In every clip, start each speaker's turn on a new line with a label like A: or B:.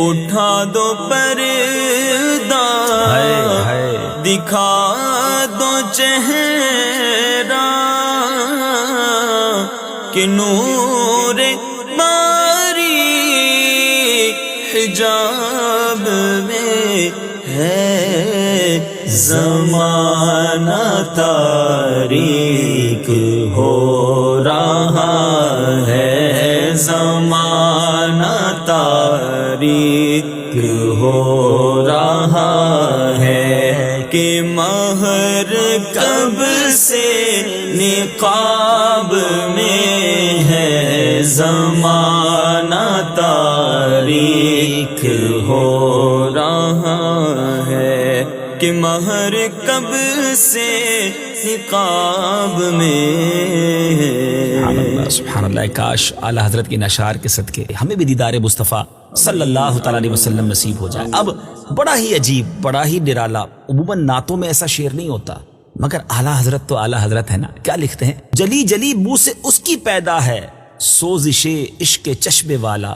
A: اٹھا دو پردہ دکھا دو چہرہ کہ نور باری حجاب میں ہے زمانہ تاریک ہو رہا ہے زمانہ تاریک ہو رہا ہے کہ مہر کب سے نقاب میں ہے زمانہ تاریک ہو رہا ہے کہ مہر کب سے نقاب میں
B: سبحان اللہ کاش اعلیٰ حضرت کے نشار کے صدقے ہمیں بھی دیدار مصطفیٰ صلی اللہ تعالیٰ علیہ وسلم نصیب ہو جائے۔ اب بڑا ہی عجیب، بڑا ہی نرالا، عموماً نعتوں میں ایسا شعر نہیں ہوتا، مگر اعلیٰ حضرت تو اعلیٰ حضرت ہے نا۔ کیا لکھتے ہیں؟ جلی جلی بو سے اس کی پیدا ہے سوزش عشق چشم والا،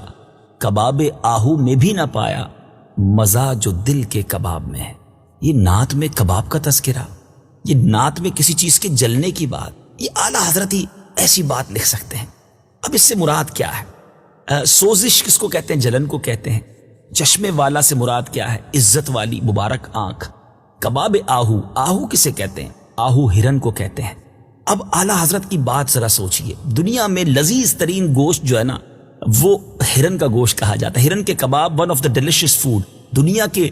B: کباب آہو میں بھی نہ پایا مزہ جو دل کے کباب میں ہے۔ یہ نعت میں کباب کا تذکرہ، یہ نعت میں کسی چیز کے جلنے کی بات، یہ اعلیٰ حضرت ہی ایسی بات لکھ سکتے ہیں۔ اب اس سے مراد کیا ہے؟ سوزش کس کو کہتے ہیں؟ جلن کو کہتے ہیں۔ چشمے والا سے مراد کیا ہے؟ عزت والی مبارک آنکھ۔ کباب آہو، آہو کسے کہتے ہیں؟ آہو ہرن کو کہتے ہیں۔ اب اعلیٰ حضرت کی بات ذرا سوچئے، دنیا میں لذیذ ترین گوشت جو ہے نا وہ ہرن کا گوشت کہا جاتا ہے۔ ہرن کے کباب one of the delicious food, دنیا کے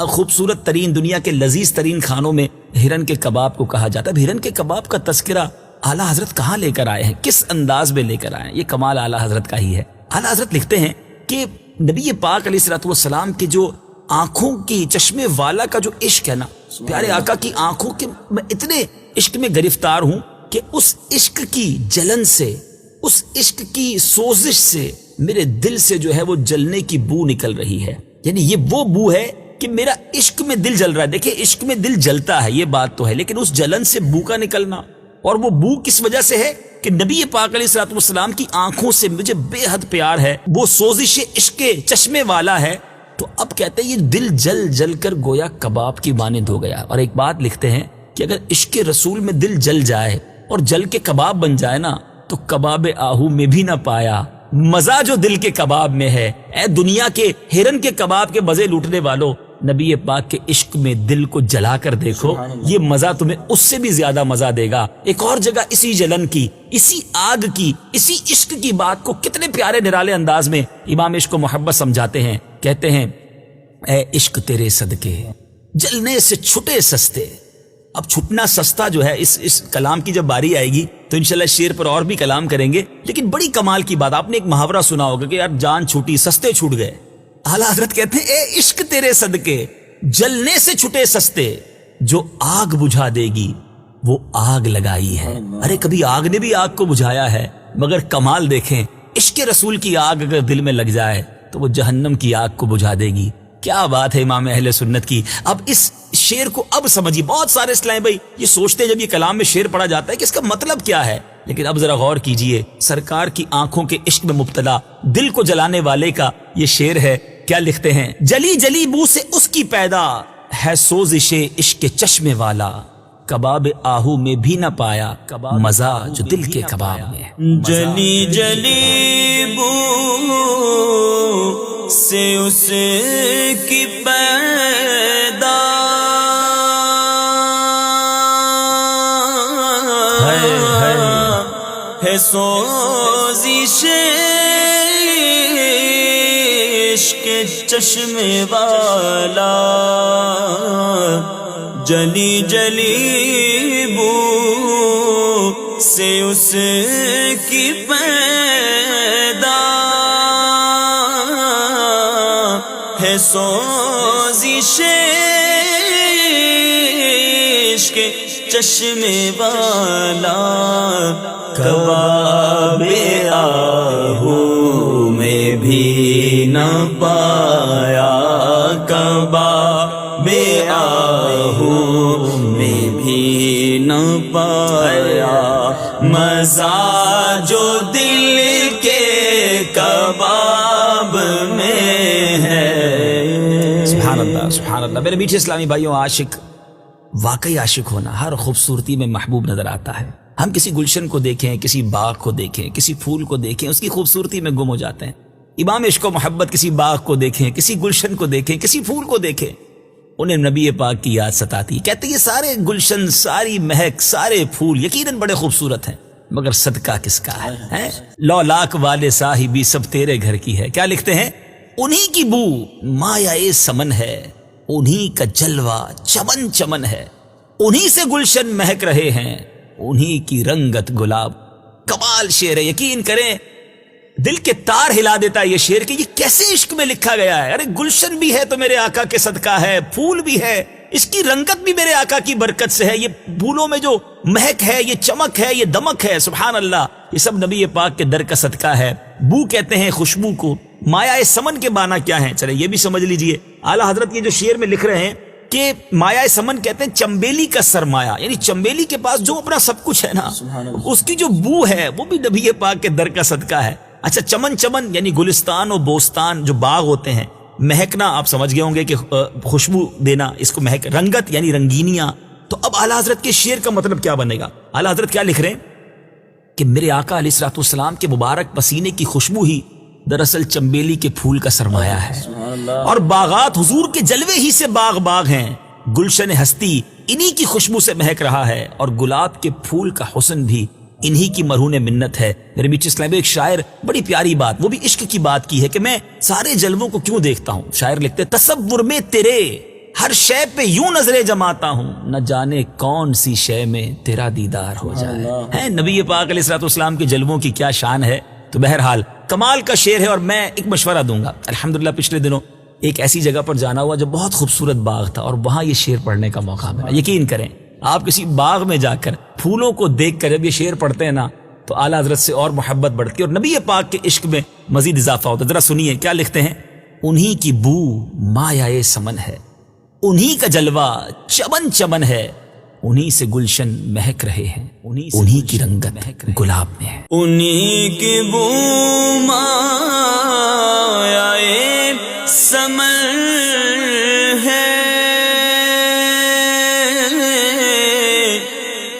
B: خوبصورت ترین، دنیا کے لذیذ ترین کھانوں میں ہرن کے کباب کو کہا جاتا ہے۔ اب ہرن کے کباب کا تذکرہ اعلیٰ حضرت کہاں لے کر آئے ہیں، کس انداز میں لے کر آئے ہیں؟ یہ کمال اعلیٰ حضرت کا ہی ہے۔ اعلیٰ حضرت لکھتے ہیں کہ نبی پاک علیہ الصلوۃ والسلام کے جو آنکھوں کی چشمے والا کا جو عشق ہے نا، پیارے آقا کی آنکھوں کے میں اتنے عشق میں گرفتار ہوں کہ اس عشق کی جلن سے، اس عشق کی سوزش سے میرے دل سے جو ہے وہ جلنے کی بو نکل رہی ہے۔ یعنی یہ وہ بو ہے کہ میرا عشق میں دل جل رہا ہے۔ دیکھیں عشق میں دل جلتا ہے یہ بات تو ہے، لیکن اس جلن سے بو کا نکلنا، اور وہ بو کس وجہ سے ہے کہ نبی پاک علیہ الصلوۃ والسلام کی آنکھوں سے مجھے بے حد پیار ہے، وہ سوزش عشق چشمے والا ہے۔ تو اب کہتے ہیں یہ دل جل جل کر گویا کباب کی مانند ہو گیا۔ اور ایک بات لکھتے ہیں کہ اگر عشق رسول میں دل جل جائے اور جل کے کباب بن جائے نا تو کباب آہو میں بھی نہ پایا مزہ جو دل کے کباب میں ہے۔ اے دنیا کے ہرن کے کباب کے مزے لوٹنے والوں، نبی پاک کے عشق میں دل کو جلا کر دیکھو، یہ مزہ تمہیں اس سے بھی زیادہ مزہ دے گا۔ ایک اور جگہ اسی جلن کی، اسی آگ کی، اسی عشق کی بات کو کتنے پیارے نرالے انداز میں امام عشق و محبت سمجھاتے ہیں۔ کہتے ہیں اے عشق تیرے صدقے جلنے سے چھٹے سستے۔ اب چھٹنا سستا جو ہے اس کلام کی جب باری آئے گی تو انشاءاللہ شعر پر اور بھی کلام کریں گے، لیکن بڑی کمال کی بات، آپ نے ایک محاورہ سنا ہوگا کہ یار جان چھوٹی سستے چھوٹ گئے۔ اعلیٰ حضرت کہتے ہیں اے عشق تیرے صدقے جلنے سے چھٹے سستے، جو آگ بجھا دے گی وہ آگ لگائی ہے۔ ارے کبھی آگ نے بھی آگ کو بجھایا ہے، مگر کمال دیکھیں، عشق رسول کی آگ اگر دل میں لگ جائے تو وہ جہنم کی آگ کو بجھا دے گی۔ کیا بات ہے امام اہل سنت کی۔ اب اس شعر کو اب سمجھیے، بہت سارے اسلام بھائی یہ سوچتے ہیں جب یہ کلام میں شعر پڑھا جاتا ہے کہ اس کا مطلب کیا ہے، لیکن اب ذرا غور کیجئے، سرکار کی آنکھوں کے عشق میں مبتلا دل کو جلانے والے کا یہ شعر ہے۔ کیا لکھتے ہیں؟ جلی جلی بو سے اس کی پیدا ہے سوزش عشق چشمے والا، کباب آہو میں بھی نہ پایا مزہ جو دل کے کباب میں ہے۔
A: جلی جلی بو سے اس کی پیدا ہے سوزش عشق چشمے والا، جلی جلی بو سے اس کی پیدا ہے سوزش عشق چشمے والا، کباب آہو میں بھی نہ پایا، کباب آہو میں بھی نہ پایا مزہ جو دل کے کباب میں ہے،
B: اللہ سبحان اللہ. میرے میٹھے اسلامی بھائیوں، عاشق واقعی عاشق ہونا ہر خوبصورتی میں محبوب نظر آتا ہے. ہم کسی گلشن کو دیکھیں، کسی باغ کو دیکھیں، کسی پھول کو دیکھیں، اس کی خوبصورتی میں گم ہو جاتے ہیں. امام عشق و محبت کسی باغ کو دیکھیں، کسی گلشن کو دیکھیں، کسی پھول کو دیکھیں، انہیں نبی پاک کی یاد ستاتی. کہتے ہیں یہ سارے گلشن، ساری مہک، سارے پھول یقیناً بڑے خوبصورت ہیں، مگر صدقہ کس کا ہے؟ لو لاکھ والے صاحبی سب تیرے گھر کی ہے. کیا لکھتے ہیں؟ انہی کی بو مایا سمن ہے، انہی کا جلوہ چمن چمن ہے، انہی سے گلشن مہک رہے ہیں، انہی کی رنگت گلاب. کمال شعر ہے، یقین کریں دل کے تار ہلا دیتا ہے یہ شعر کہ یہ کیسے عشق میں لکھا گیا ہے. ارے گلشن بھی ہے تو میرے آقا کے صدقہ ہے، پھول بھی ہے، اس کی رنگت بھی میرے آقا کی برکت سے ہے، یہ پھولوں میں جو مہک ہے، یہ چمک ہے، یہ دمک ہے، سبحان اللہ، یہ سب نبی پاک کے در کا صدقہ ہے. بو کہتے ہیں خوشبو کو. مایا سمن کے معنی کیا ہیں؟ چلے یہ بھی سمجھ لیجئے. اعلیٰ حضرت یہ جو شعر میں لکھ رہے ہیں کہ مایا سمن کہتے ہیں چمبیلی کا سرمایہ، یعنی چمبیلی کے پاس جو اپنا سب کچھ ہے نا، اس کی جو بو ہے وہ بھی نبی پاک کے در کا صدقہ ہے. اچھا، چمن چمن یعنی گلستان و بوستان جو باغ ہوتے ہیں، مہکنا آپ سمجھ گئے ہوں گے کہ خوشبو دینا، اس کو مہک. رنگت یعنی رنگینیاں. تو اب اعلیٰ حضرت کے شعر کا مطلب کیا بنے گا؟ اعلیٰ حضرت کیا لکھ رہے ہیں کہ میرے آقا علیہ الصلوۃ والسلام کے مبارک پسینے کی خوشبو ہی دراصل چمبیلی کے پھول کا سرمایہ ہے، اور باغات حضور کے جلوے ہی سے باغ باغ ہیں. گلشن ہستی انہی کی خوشبو سے مہک رہا ہے، اور گلاب کے پھول کا حسن بھی انہی کی مرہون منت ہے. میرے میٹھے اسلام ایک شاعر بڑی پیاری بات، وہ بھی عشق کی بات کی ہے کہ میں سارے جلووں کو کیوں دیکھتا ہوں. شاعر لکھتے تصور میں تیرے ہر شے پہ یوں نظریں جماتا ہوں، نہ جانے کون سی شے میں تیرا دیدار ہو جائے. نبی پاک علیہ الصلوۃ والسلام کے جلووں کی کیا شان ہے. تو بہرحال کمال کا شعر ہے. اور میں ایک مشورہ دوں گا، الحمدللہ پچھلے دنوں ایک ایسی جگہ پر جانا ہوا جو بہت خوبصورت باغ تھا، اور وہاں یہ شعر پڑھنے کا موقع ملا. یقین کریں آپ کسی باغ میں جا کر پھولوں کو دیکھ کر جب یہ شعر پڑھتے ہیں نا تو اعلیٰ حضرت سے اور محبت بڑھتی ہے، اور نبی پاک کے عشق میں مزید اضافہ ہوتا ہے. ذرا سنیے کیا لکھتے ہیں. انہی کی بو مایا سمن ہے، انہی کا جلوہ چمن چمن ہے، انہی سے گلشن مہک رہے ہیں، انہی کی رنگت گلاب میں ہے.
A: انہی کی بو مایا سمن ہے،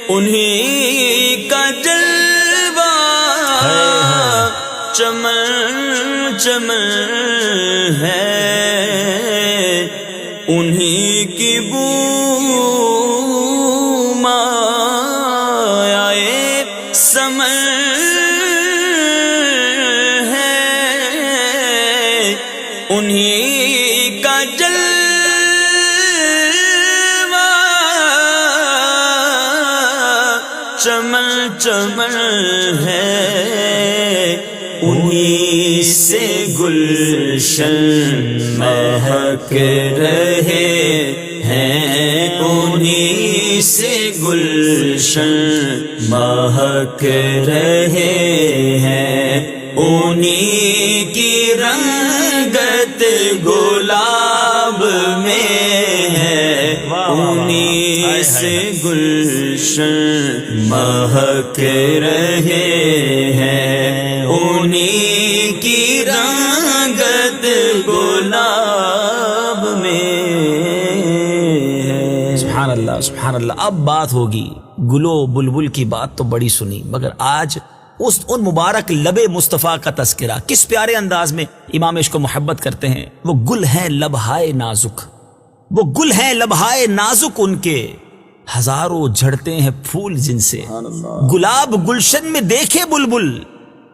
A: انہی کا جلوہ چمن چمن ہے، انہی کی بو مایا سمن ہے، انہی کا جلوہ چمن چمن ہے، انہی سے گلشن مہک رہے ہیں، انہی سے گلشن مہک رہے ہیں، انہی کی رنگت گلاب میں ہے، انہی سے گلشن مہک رہے ہیں، انہی کی رنگت گلاب میں ہے.
B: سبحان اللہ سبحان اللہ. اب بات ہوگی گلو بلبل کی بات تو بڑی سنی، مگر آج ان مبارک لب مصطفیٰ کا تذکرہ کس پیارے انداز میں امام عشق کو محبت کرتے ہیں. وہ گل ہیں لبہائے نازک، وہ گل ہیں لبہائے نازک، ان کے ہزاروں جھڑتے ہیں پھول جن سے. گلاب گلشن میں دیکھے بلبل،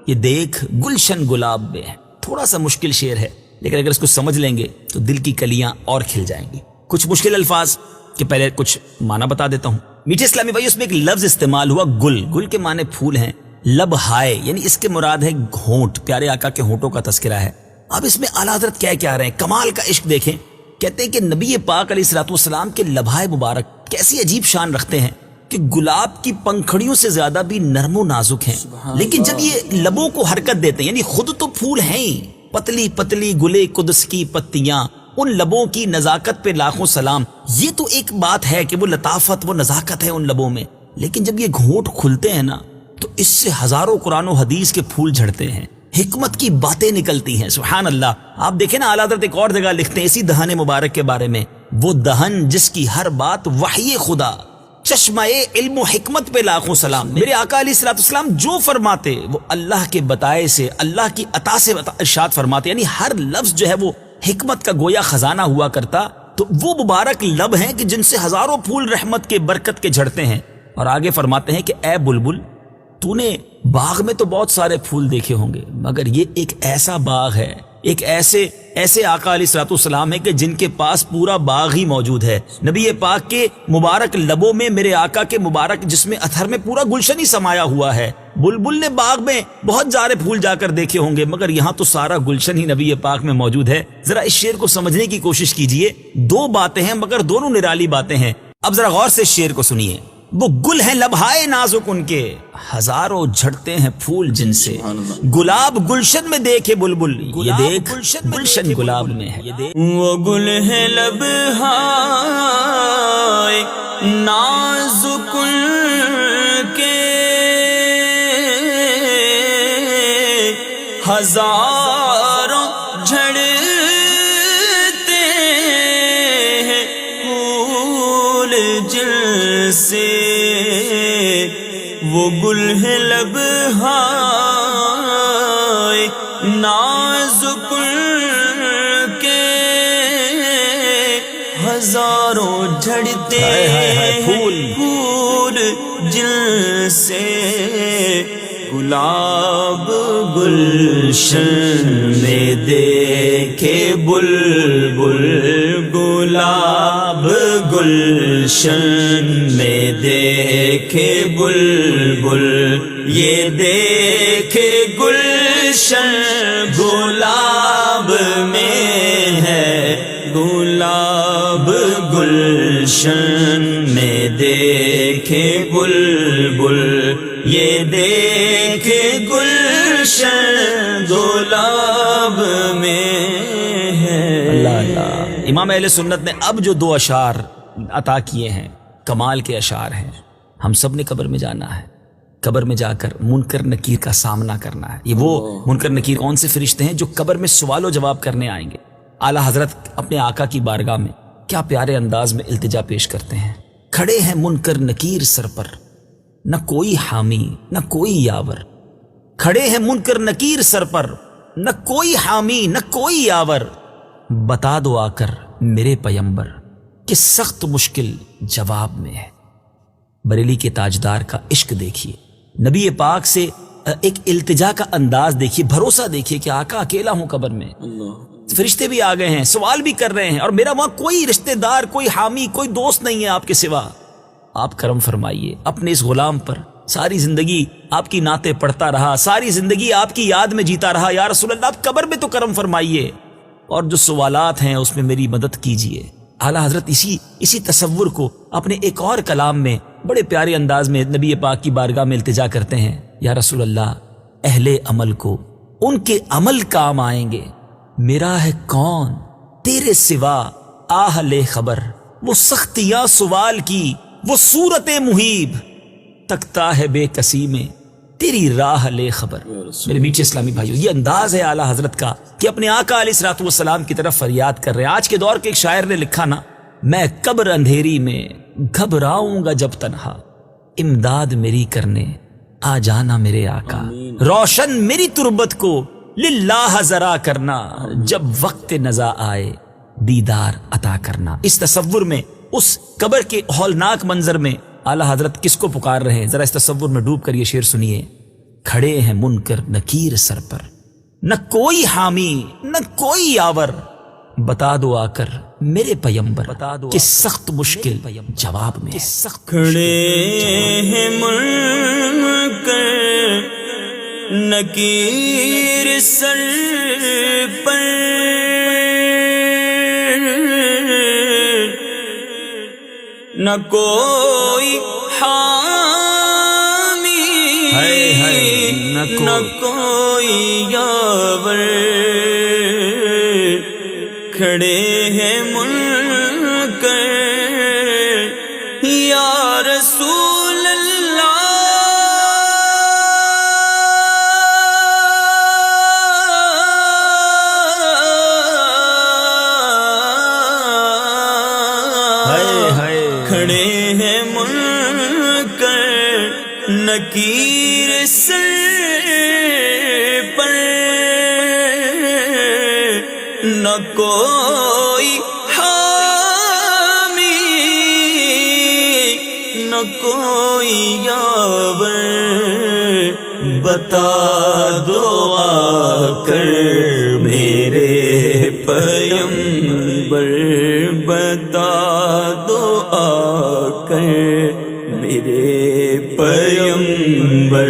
B: یہ دیکھ گلشن گلاب میں ہے. تھوڑا سا مشکل شعر ہے، لیکن اگر اس کو سمجھ لیں گے تو دل کی کلیاں اور کھل جائیں گی. کچھ مشکل الفاظ کہ پہلے کچھ معنی بتا دیتا ہوں. میٹھے اسلامی بھائی، اس میں ایک لفظ استعمال ہوا گل. گل کے معنی پھول ہیں. لب ہائے یعنی اس کے مراد ہے گھونٹ، پیارے آقا کے ہونٹوں کا تذکرہ ہے. اب اس میں اعلیٰ حضرت کیا کہہ رہے ہیں، کمال کا عشق دیکھیں. کہتے ہیں کہ نبی پاک علیہ الصلوۃ والسلام کے لبہائے مبارک کیسی عجیب شان رکھتے ہیں کہ گلاب کی پنکھڑیوں سے زیادہ بھی نرم و نازک ہیں. لیکن جب یہ لبوں کو حرکت دیتے ہیں، یعنی خود تو پھول ہیں ہی، پتلی پتلی گلے قدس کی پتیاں، ان لبوں کی نزاکت پہ لاکھوں سلام. یہ تو ایک بات ہے کہ وہ لطافت، وہ نزاکت ہے ان لبوں میں، لیکن جب یہ گھونٹ کھلتے ہیں نا تو اس سے ہزاروں قرآن و حدیث کے پھول جھڑتے ہیں، حکمت کی باتیں نکلتی ہیں. سبحان اللہ. آپ دیکھیں نا، اعلیٰ حضرت ایک اور جگہ لکھتے ہیں اسی دہن مبارک کے بارے میں، وہ دہن جس کی ہر بات وحی خدا، چشمہ علم و حکمت پہ لاکھوں سلام. میرے آقا علیہ الصلوۃ والسلام جو فرماتے وہ اللہ کے بتائے سے، اللہ کی عطا سے ارشاد فرماتے، یعنی ہر لفظ جو ہے وہ حکمت کا گویا خزانہ ہوا کرتا. تو وہ مبارک لب ہیں کہ جن سے ہزاروں پھول رحمت کے برکت کے جھڑتے ہیں. اور آگے فرماتے ہیں کہ اے بلبل، تو نے باغ میں تو بہت سارے پھول دیکھے ہوں گے، مگر یہ ایک ایسا باغ ہے، ایک ایسے آقا علیہ الصلوۃ والسلام ہے کہ جن کے پاس پورا باغ ہی موجود ہے. نبی پاک کے مبارک لبوں میں میرے آقا کے مبارک جسم اطہر میں پورا گلشن ہی سمایا ہوا ہے. بلبل نے باغ میں بہت سارے پھول جا کر دیکھے ہوں گے، مگر یہاں تو سارا گلشن ہی نبی پاک میں موجود ہے. ذرا اس شعر کو سمجھنے کی کوشش کیجئے. دو باتیں ہیں مگر دونوں نرالی باتیں ہیں. اب ذرا غور سے اس شعر کو سنیے. وہ گل ہیں لبہائے نازک ان کے، ہزاروں جھڑتے ہیں پھول جن سے. گلاب گلشن میں دیکھے بلبل، یہ دیکھ گلشن گلاب میں ہے.
A: وہ گل ہے لبہائے نازک ان کے، ہزاروں جھڑتے ہیں پھول جن سے. وہ گل ہے لبہائے نازک ان کے، ہزاروں جھڑتے ہیں پھول جن سے. گلاب گلشن میں دیکھے بلبل، گلاب گلشن میں دیکھے بلبل، یہ دیکھے گلشن گلاب میں ہے. گلاب گلشن میں دیکھے بلبل، یہ دیکھے گلشن گلاب میں ہے.
B: اللہ اللہ. امام اہل سنت نے اب جو دو اشعار عطا کیے ہیں، کمال کے اشعار ہیں. ہم سب نے قبر میں جانا ہے، قبر میں جا کر منکر نکیر کا سامنا کرنا ہے. یہ وہ منکر نکیر کون سے فرشتے ہیں جو قبر میں سوال و جواب کرنے آئیں گے. اعلیٰ حضرت اپنے آقا کی بارگاہ میں کیا پیارے انداز میں التجا پیش کرتے ہیں. کھڑے ہیں منکر نکیر سر پر، نہ کوئی حامی نہ کوئی یاور. کھڑے ہیں منکر نکیر سر پر، نہ کوئی حامی نہ کوئی یاور. بتا دو آ کر میرے پیمبر کہ سخت مشکل جواب میں ہے. بریلی کے تاجدار کا عشق دیکھیے، نبی پاک سے ایک التجا کا انداز دیکھیے، بھروسہ دیکھیے کہ آقا اکیلا ہوں قبر میں، فرشتے بھی آ گئے ہیں، سوال بھی کر رہے ہیں، اور میرا وہاں کوئی رشتہ دار، کوئی حامی، کوئی دوست نہیں ہے آپ کے سوا. آپ کرم فرمائیے اپنے اس غلام پر. ساری زندگی آپ کی نعتیں پڑھتا رہا، ساری زندگی آپ کی یاد میں جیتا رہا. یا رسول اللہ، آپ قبر میں تو کرم فرمائیے، اور جو سوالات ہیں اس میں میری مدد کیجیے. اعلیٰ حضرت اسی تصور کو اپنے ایک اور کلام میں بڑے پیارے انداز میں نبی پاک کی بارگاہ میں التجا کرتے ہیں. یا رسول اللہ، اہل عمل کو ان کے عمل کام آئیں گے. میرا ہے کون تیرے سوا آہ لے خبر، وہ سختیاں سوال کی وہ صورت محیب، تکتا ہے بے کسی میں تیری راہ لے خبر. میرے میٹھے اسلامی بھائیو، یہ انداز ہے اعلیٰ حضرت کا کہ اپنے آقا علیہ الصلوۃ والسلام کی طرف فریاد کر رہے ہیں. آج کے دور کے ایک شاعر نے لکھا نا، میں قبر اندھیری میں گھبراؤں گا جب تنہا، امداد میری کرنے آ جانا میرے آقا. روشن میری تربت کو للہ ذرا کرنا، جب وقت نزا آئے دیدار عطا کرنا. اس تصور میں، اس قبر کے ہولناک منظر میں اعلیٰ حضرت کس کو پکار رہے ہیں؟ ذرا اس تصور میں ڈوب کر یہ شعر سنیے. کھڑے ہیں منکر نکیر سر پر، نہ کوئی حامی نہ کوئی یاور. بتا دو آ کر میرے پیمبر کہ سخت مشکل جواب میں.
A: کھڑے ہیں منکر نکیر سر پر، نہ کوئی حامی نہ کوئی یاور. کھڑے ہیں منکر یا رسول اللہ، نکیر سر پر نہ کوئی حامی نہ کوئی یاور بتا دو آ کر میرے پیمبر بتا دو آ کر میرے پیمبر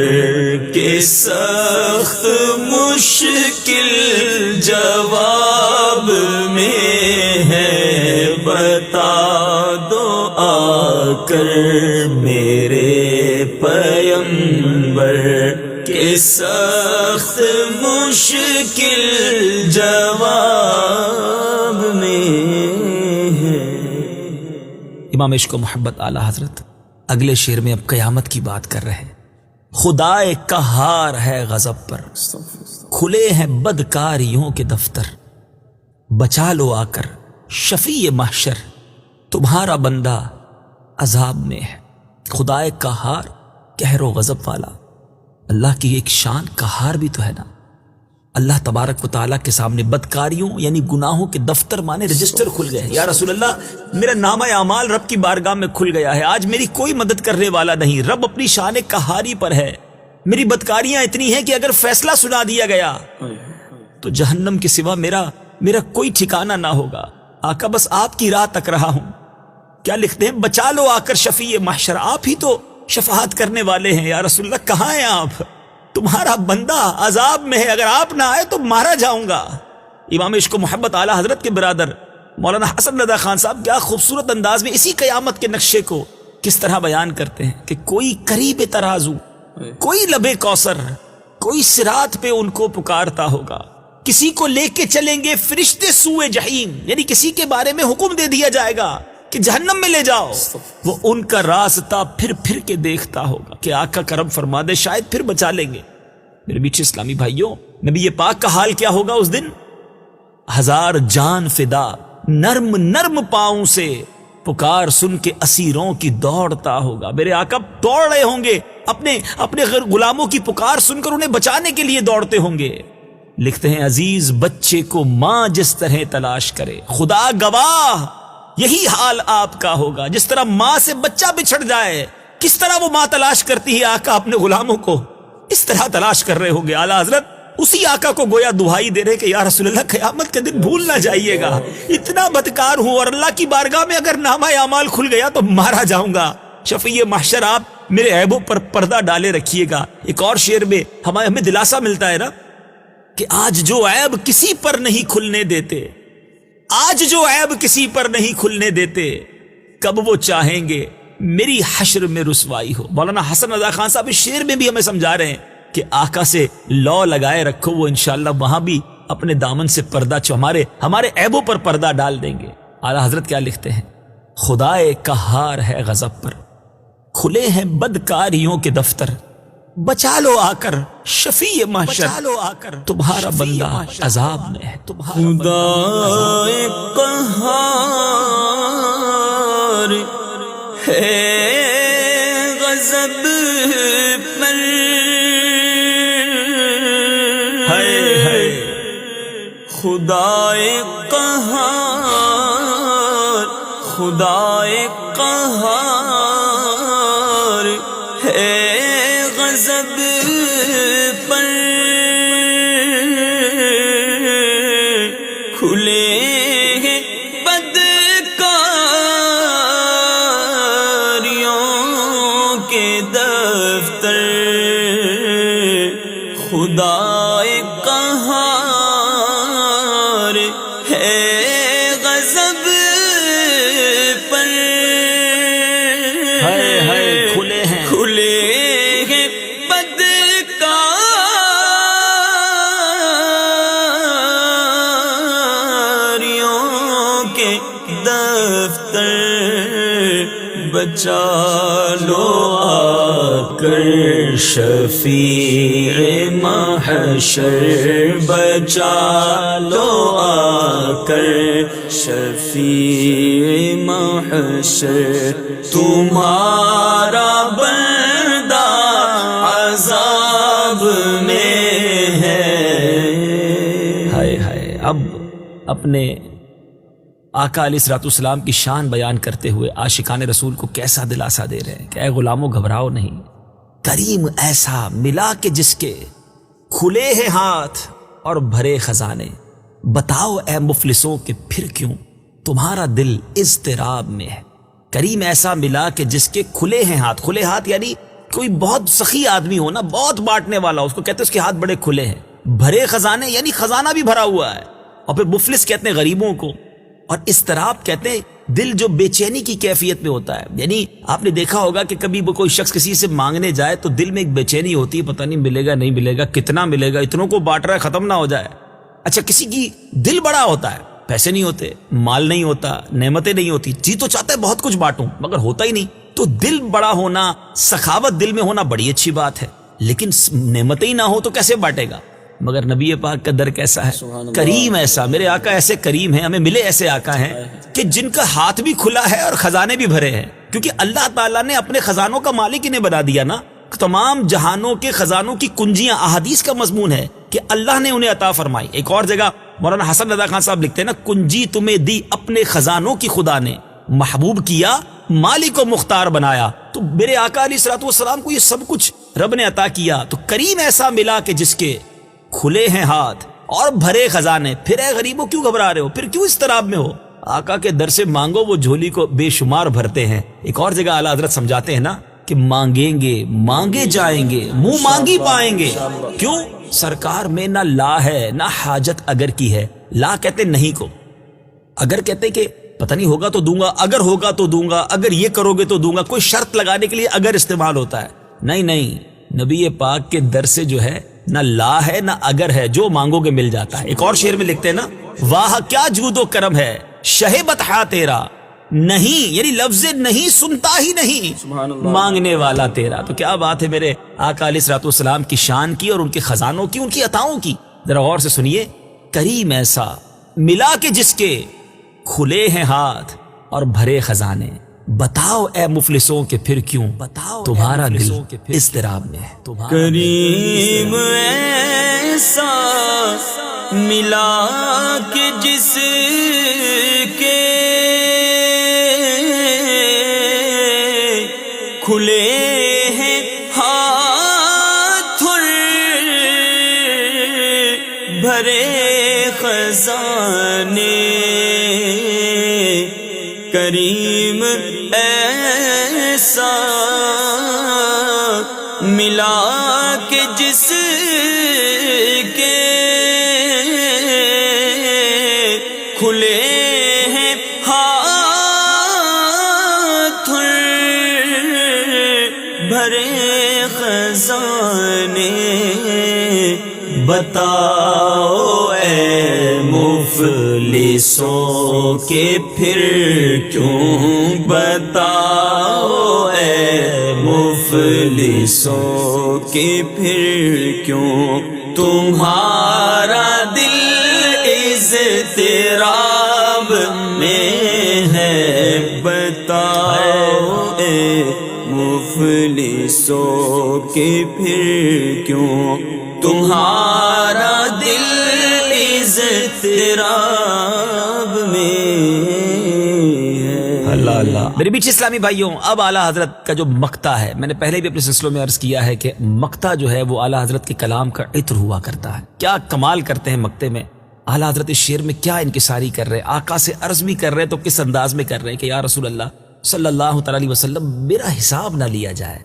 A: کے سخت مشکل جواب میں ہے بتا دو آ کر میرے پیمبر کے سخت مشکل جواب میں ہے۔
B: امام عشق و محبت اعلی حضرت اگلے شعر میں اب قیامت کی بات کر رہے ہیں۔ خدائے قہار ہے غضب پر، کھلے ہیں بدکاریوں کے دفتر، بچا لو آ کر شفیع محشر، تمہارا بندہ عذاب میں ہے۔ خدائے قہار، قہر و غضب والا، اللہ کی ایک شان قہار بھی تو ہے نا۔ اللہ تبارک و تعالیٰ کے سامنے بدکاریوں یعنی گناہوں کے دفتر مانے رجسٹر کھل گئے۔ یا رسول اللہ، میرا نامہ اعمال رب کی بارگاہ میں کھل گیا ہے، آج میری کوئی مدد کرنے والا نہیں، رب اپنی شان قہاری پر ہے، میری بدکاریاں اتنی ہیں کہ اگر فیصلہ سنا دیا گیا تو جہنم کے سوا میرا کوئی ٹھکانہ نہ ہوگا۔ آقا بس آپ کی راہ تک رہا ہوں۔ کیا لکھتے ہیں؟ بچا لو آ کر شفیع محشر، آپ ہی تو شفاعت کرنے والے ہیں۔ یا رسول اللہ کہاں ہیں آپ؟ تمہارا بندہ عذاب میں ہے، اگر آپ نہ آئے تو مارا جاؤں گا۔ امام عشق و محبت اعلی حضرت کے برادر مولانا حسن رضا خان صاحب کیا خوبصورت انداز میں اسی قیامت کے نقشے کو کس طرح بیان کرتے ہیں کہ کوئی قریب ترازو، کوئی لبے کوثر، کوئی صراط پہ ان کو پکارتا ہوگا، کسی کو لے کے چلیں گے فرشتے سوئے جہیم، یعنی کسی کے بارے میں حکم دے دیا جائے گا کہ جہنم میں لے جاؤ، وہ ان کا راستہ پھر پھر کے دیکھتا ہوگا کہ آقا کرم فرما دے شاید پھر بچا لیں گے۔ میرے میٹھے اسلامی بھائیوں، نبی پاک کا حال کیا ہوگا اس دن؟ ہزار جان فدا، نرم نرم پاؤں سے پکار سن کے اسیروں کی دوڑتا ہوگا۔ میرے آقا دوڑ رہے ہوں گے، اپنے غلاموں کی پکار سن کر انہیں بچانے کے لیے دوڑتے ہوں گے۔ لکھتے ہیں عزیز بچے کو ماں جس طرح تلاش کرے، خدا گواہ یہی حال آپ کا ہوگا۔ جس طرح ماں سے بچہ بچھڑ جائے، کس طرح وہ ماں تلاش کرتی ہے آقا اپنے غلاموں کو، اس طرح تلاش کر رہے ہوں گے۔ اعلیٰ حضرت اسی آقا کو گویا دہائی دے رہے کہ یا رسول اللہ قیامت کے دن بھول نہ جائیے گا، اتنا بدکار ہوں اور اللہ کی بارگاہ میں اگر نامہ اعمال کھل گیا تو مارا جاؤں گا۔ شفیع محشر آپ میرے عیبوں پر پردہ ڈالے رکھیے گا۔ ایک اور شعر میں ہمیں دلاسا ملتا ہے نا کہ آج جو عیب کسی پر نہیں کھلنے دیتے، آج جو عیب کسی پر نہیں کھلنے دیتے، کب وہ چاہیں گے میری حشر میں رسوائی ہو۔ مولانا حسن رضا خان صاحب اس شعر میں بھی ہمیں سمجھا رہے ہیں کہ آقا سے لو لگائے رکھو، وہ انشاءاللہ وہاں بھی اپنے دامن سے پردہ ہمارے عیبوں پر پردہ ڈال دیں گے۔ اعلیٰ حضرت کیا لکھتے ہیں؟ خدائے قہار ہے غضب پر، کھلے ہیں بدکاریوں کے دفتر، بچا لو آ کر شفیع محشر، تمہارا بندہ عذاب میں ہے۔
A: خدائے قہار ہے غضب پر، خدائے قہار، خدائے قہار ہے غضب پر، کھلے ہیں بدکاریوں کے دفتر، خدائے قہار ہے غضب پر،
B: کھلے ہیں
A: بدکاریوں کے دفتر، بچا لو آ کر شفیع محشر، بچا لو آ کر شفیع محشر، تمہارا بندہ
B: اب اپنے آقا علیہ الصلوۃ والسلام کی شان بیان کرتے ہوئے عاشقان رسول کو کیسا دلاسا دے رہے ہیں کہ اے غلاموں گھبراؤ نہیں، کریم ایسا ملا کہ جس کے کھلے ہیں ہاتھ اور بھرے خزانے، بتاؤ اے مفلسوں کہ پھر کیوں تمہارا دل اضطراب میں ہے۔ کریم ایسا ملا کہ جس کے کھلے ہیں ہاتھ، کھلے ہاتھ یعنی کوئی بہت سخی آدمی ہو نا، بہت بانٹنے والا، اس کو کہتے ہیں اس کے ہاتھ بڑے کھلے ہیں۔ بھرے خزانے یعنی خزانہ بھی بھرا ہوا ہے۔ اور پھر مفلس کہتے ہیں غریبوں کو، اور اضطراب کہتے ہیں دل جو بے چینی کی کیفیت میں ہوتا ہے۔ یعنی آپ نے دیکھا ہوگا کہ کبھی کوئی شخص کسی سے مانگنے جائے تو دل میں ایک بے چینی ہوتی ہے، پتہ نہیں ملے گا نہیں ملے گا، کتنا ملے گا، اتنوں کو بانٹ رہا ہے ختم نہ ہو جائے۔ اچھا کسی کی دل بڑا ہوتا ہے، پیسے نہیں ہوتے، مال نہیں ہوتا، نعمتیں نہیں ہوتی، جی تو چاہتا ہے بہت کچھ بانٹوں مگر ہوتا ہی نہیں، تو دل بڑا ہونا، سخاوت دل میں ہونا بڑی اچھی بات ہے، لیکن نعمتیں ہی نہ ہو تو کیسے بانٹے گا؟ مگر نبی پاک کا در کیسا ہے، کریم ایسا، میرے آقا ایسے کریم ہیں، ہمیں ملے ایسے آقا ہیں کہ جن کا ہاتھ بھی کھلا ہے اور خزانے بھی بھرے ہیں، کیونکہ اللہ تعالیٰ نے اپنے خزانوں کا مالک انہیں بنا دیا نا۔ تمام جہانوں کے خزانوں کی کنجیاں احادیث کا مضمون ہے کہ اللہ نے انہیں عطا فرمائی۔ ایک اور جگہ مولانا حسن رضا خان صاحب لکھتے ہیں نا، کنجی تمہیں دی اپنے خزانوں کی خدا نے، محبوب کیا مالک و مختار بنایا۔ تو میرے آقا علیہ الصلوۃ والسلام کو یہ سب کچھ رب نے عطا کیا، تو کریم ایسا ملا کہ جس کے کھلے ہیں ہاتھ اور بھرے خزانے۔ پھر اے غریبوں کیوں گھبرا رہے ہو، پھر کیوں اضطراب میں ہو؟ آقا کے در سے مانگو، وہ جھولی کو بے شمار بھرتے ہیں۔ ایک اور جگہ اعلیٰ حضرت سمجھاتے ہیں نا کہ مانگیں گے مانگے جائیں گے، منہ مانگی پائیں گے۔ کیوں؟ سرکار میں نہ لا ہے نہ حاجت اگر کی ہے۔ لا کہتے نہیں کو، اگر کہتے کہ پتہ نہیں ہوگا تو دوں گا، اگر ہوگا تو دوں گا، اگر یہ کرو گے تو دوں گا، کوئی شرط لگانے کے لیے اگر استعمال ہوتا ہے۔ نہیں، نبی پاک کے در سے جو ہے نہ لا ہے نہ اگر ہے، جو مانگو گے مل جاتا ہے۔ ایک اور شعر میں لکھتے ہیں نا، واہ کیا جود و کرم ہے شہ بطحا تیرا، نہیں یعنی لفظ نہیں سنتا ہی نہیں مانگنے والا تیرا۔ تو کیا بات ہے میرے آقا علیہ الصلوۃ والسلام کی شان کی اور ان کے خزانوں کی، ان کی عطاؤں کی۔ ذرا غور سے سنیے، کریم ایسا ملا کہ جس کے کھلے ہیں ہاتھ اور بھرے خزانے، بتاؤ اے مفلسوں کہ پھر کیوں تمہارا دل اضطراب میں ہے۔
A: کریم ایسا ملا کہ جس کے کھلے ہیں ہاتھ اور بھرے خزانے، کریم ایسا ملا کہ جس کے کھلے ہیں ہاتھ بھرے خزانے، بتاؤ اے مفلسوں کہ پھر کیوں، بتاؤ اے مفلسوں کہ پھر کیوں تمہارا دل اضطراب میں ہے، بتاؤ اے مفلسوں کہ پھر کیوں تمہارا دل اضطراب میں ہے۔
B: اللہ اللہ میرے بیچ اسلامی بھائیوں، اب اعلیٰ حضرت کا جو مقطع ہے، میں نے پہلے بھی اپنے سلسلوں میں عرض کیا ہے کہ مقطع جو ہے وہ اعلیٰ حضرت کے کلام کا عطر ہوا کرتا ہے۔ کیا کمال کرتے ہیں مقطع میں، اعلیٰ حضرت اس شعر میں کیا انکساری کر رہے، آقا سے عرض بھی کر رہے تو کس انداز میں کر رہے ہیں کہ یا رسول اللہ صلی اللہ تعالی علیہ وسلم میرا حساب نہ لیا جائے،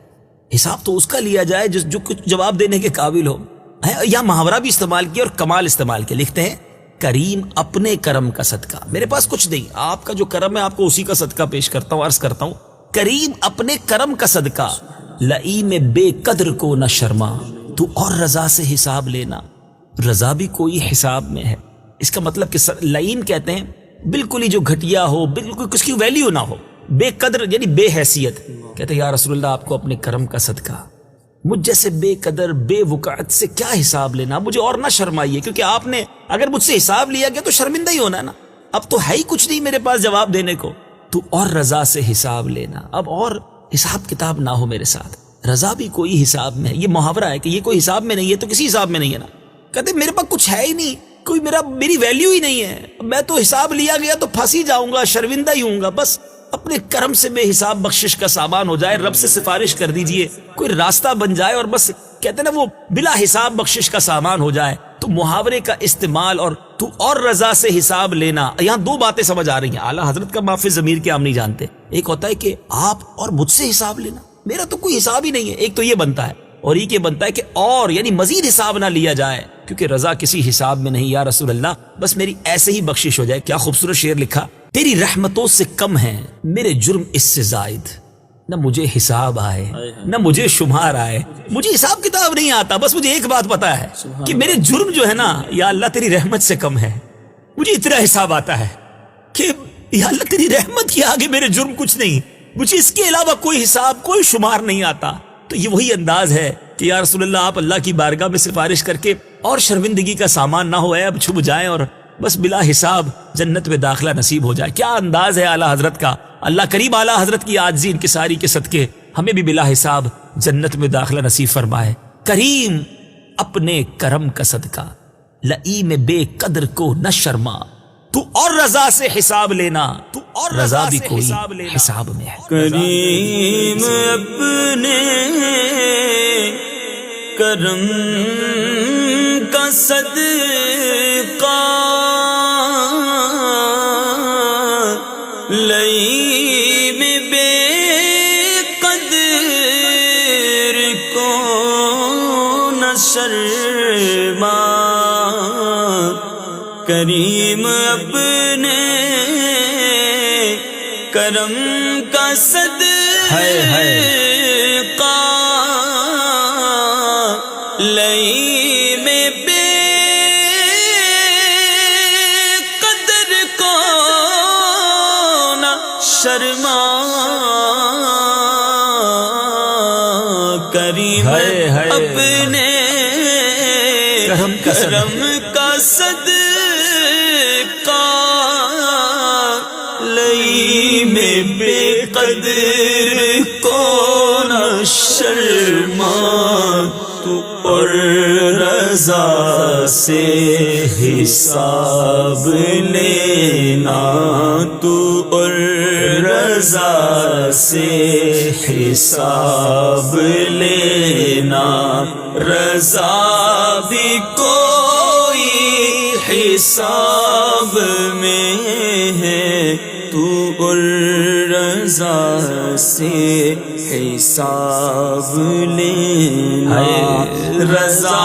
B: حساب تو اس کا لیا جائے جو کچھ جواب دینے کے قابل ہو۔ یا محاورہ بھی استعمال کیا اور کمال استعمال کیا، لکھتے ہیں کریم اپنے کرم کا صدقہ، میرے پاس کچھ نہیں، آپ کا جو کرم ہے آپ کو اسی کا صدقہ پیش کرتا ہوں، عرض کرتا ہوں، کریم اپنے کرم کا صدقہ، لئیم بے قدر کو نہ شرما، تو اور رضا سے حساب لینا، رضا بھی کوئی حساب میں ہے۔ اس کا مطلب کہ لئیم کہتے ہیں بالکل ہی جو گھٹیا ہو، بالکل کس کی ویلیو نہ ہو، بے قدر یعنی بے حیثیت، کہتے ہیں یا رسول اللہ آپ کو اپنے کرم کا صدقہ، مجھ جیسے بے قدر بے وقعت سے کیا حساب لینا، مجھے اور نہ شرمائیے، کیونکہ آپ نے اگر مجھ سے حساب لیا گیا تو شرمندہ ہی ہونا ہے نا، اب تو ہے ہی کچھ نہیں میرے پاس جواب دینے کو، تو اور رضا سے حساب لینا، اب اور حساب کتاب نہ ہو میرے ساتھ، رضا بھی کوئی حساب میں ہے۔ یہ محاورہ ہے کہ یہ کوئی حساب میں نہیں ہے تو کسی حساب میں نہیں ہے نا، کہتے میرے پاس کچھ ہے ہی نہیں، کوئی میری ویلیو ہی نہیں ہے، میں تو حساب لیا گیا تو پھنس ہی جاؤں گا، شرمندہ ہی ہوں گا، بس اپنے کرم سے بے حساب بخشش کا سامان ہو جائے، رب سے سفارش کر دیجئے، کوئی راستہ بن جائے اور بس کہتے ہیں نا وہ بلا حساب بخشش کا سامان ہو جائے۔ تو محاورے کا استعمال اور تو اور رضا سے حساب لینا، یہاں دو باتیں سمجھ آ رہی ہیں۔ اعلیٰ حضرت کا معافی ضمیر کے ہم نہیں جانتے، ایک ہوتا ہے کہ آپ اور مجھ سے حساب لینا، میرا تو کوئی حساب ہی نہیں ہے، ایک تو یہ بنتا ہے، اور یہ بنتا ہے کہ اور یعنی مزید حساب نہ لیا جائے، کیونکہ رضا کسی حساب میں نہیں۔ یا رسول اللہ بس میری ایسے ہی بخشش ہو جائے۔ کیا خوبصورت شعر لکھا، تیری رحمتوں سے کم ہے میرے جرم اس سے زائد، نہ مجھے حساب آئے نہ مجھے شمار آئے، مجھے حساب کتاب نہیں آتا، بس مجھے ایک بات پتا ہے کہ میرے جرم جو ہے نا یا اللہ تیری رحمت سے کم ہے، مجھے اتنا حساب آتا ہے کہ یا اللہ تیری رحمت کے آگے میرے جرم کچھ نہیں، مجھے اس کے علاوہ کوئی حساب کوئی شمار نہیں آتا۔ تو یہ وہی انداز ہے کہ یا رسول اللہ آپ اللہ کی بارگاہ میں سفارش کر کے اور شرمندگی کا سامان نہ ہو، اب چھپ جائیں اور بس بلا حساب جنت میں داخلہ نصیب ہو جائے۔ کیا انداز ہے اعلیٰ حضرت کا۔ اللہ کریم اعلیٰ حضرت کی عاجزی انکساری کے صدقے ہمیں بھی بلا حساب جنت میں داخلہ نصیب فرمائے۔ کریم اپنے کرم کا صدقہ لئی میں بے قدر کو نہ شرما، تو اور رضا سے حساب لینا، تو اور رضا بھی کوئی حساب میں ہے۔
A: کریم اپنے کرم کا صدقہ لئی میں بے قدر کو نہ شرما، کریم اپنے کرم کا صدقہ لئی میں بے قدر کو نہ شرما، کریم اپنے کرم کا صدقہ لئی میں بے قدر کو نہ شرما، تو اور رضا سے حساب لینا، تو اور رضا سے حساب لینا، رضا بھی کوئی حساب میں ہے، تو اور رضا سے حساب لینا، رضا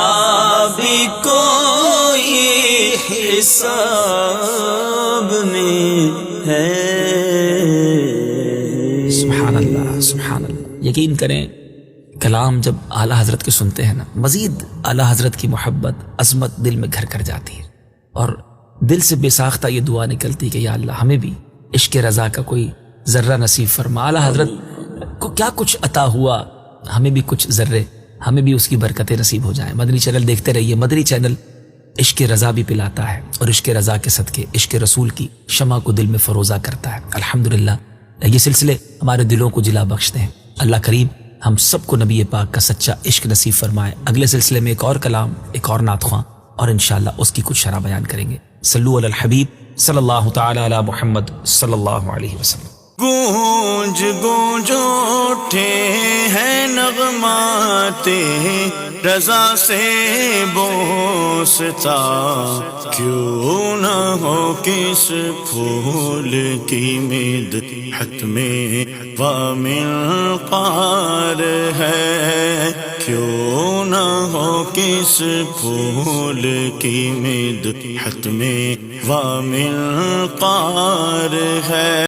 A: بھی کوئی حساب میں ہے۔
B: سبحان اللہ سبحان اللہ۔ یقین کریں کلام جب اعلیٰ حضرت کے سنتے ہیں نا، مزید اعلیٰ حضرت کی محبت عظمت دل میں گھر کر جاتی ہے، اور دل سے بے ساختہ یہ دعا نکلتی کہ یا اللہ ہمیں بھی عشق رضا کا کوئی ذرہ نصیب فرما۔ اعلیٰ حضرت کو کیا کچھ عطا ہوا، ہمیں بھی کچھ ذرے، ہمیں بھی اس کی برکتیں نصیب ہو جائیں۔ مدنی چینل دیکھتے رہیے، مدنی چینل عشق رضا بھی پلاتا ہے، اور عشق رضا کے صدقے عشق رسول کی شمع کو دل میں فروزہ کرتا ہے۔ الحمدللہ یہ سلسلے ہمارے دلوں کو جلا بخشتے ہیں۔ اللہ کریم ہم سب کو نبی پاک کا سچا عشق نصیب فرمائے۔ اگلے سلسلے میں ایک اور کلام، ایک اور نعت خواں، اور انشاءاللہ اس کی کچھ شرح بیان کریں گے۔ صلو علی الحبیب صلی اللہ تعالی علی محمد صلی اللہ علیہ وسلم۔
A: گونج گونج اٹھے ہیں نغمات رضا سے بوستا، کیوں نہ ہو کس پھول کی مدحت میں ومنقار ہے، کیوں نہ ہو کس پھول کی مدحت میں ومنقار ہے۔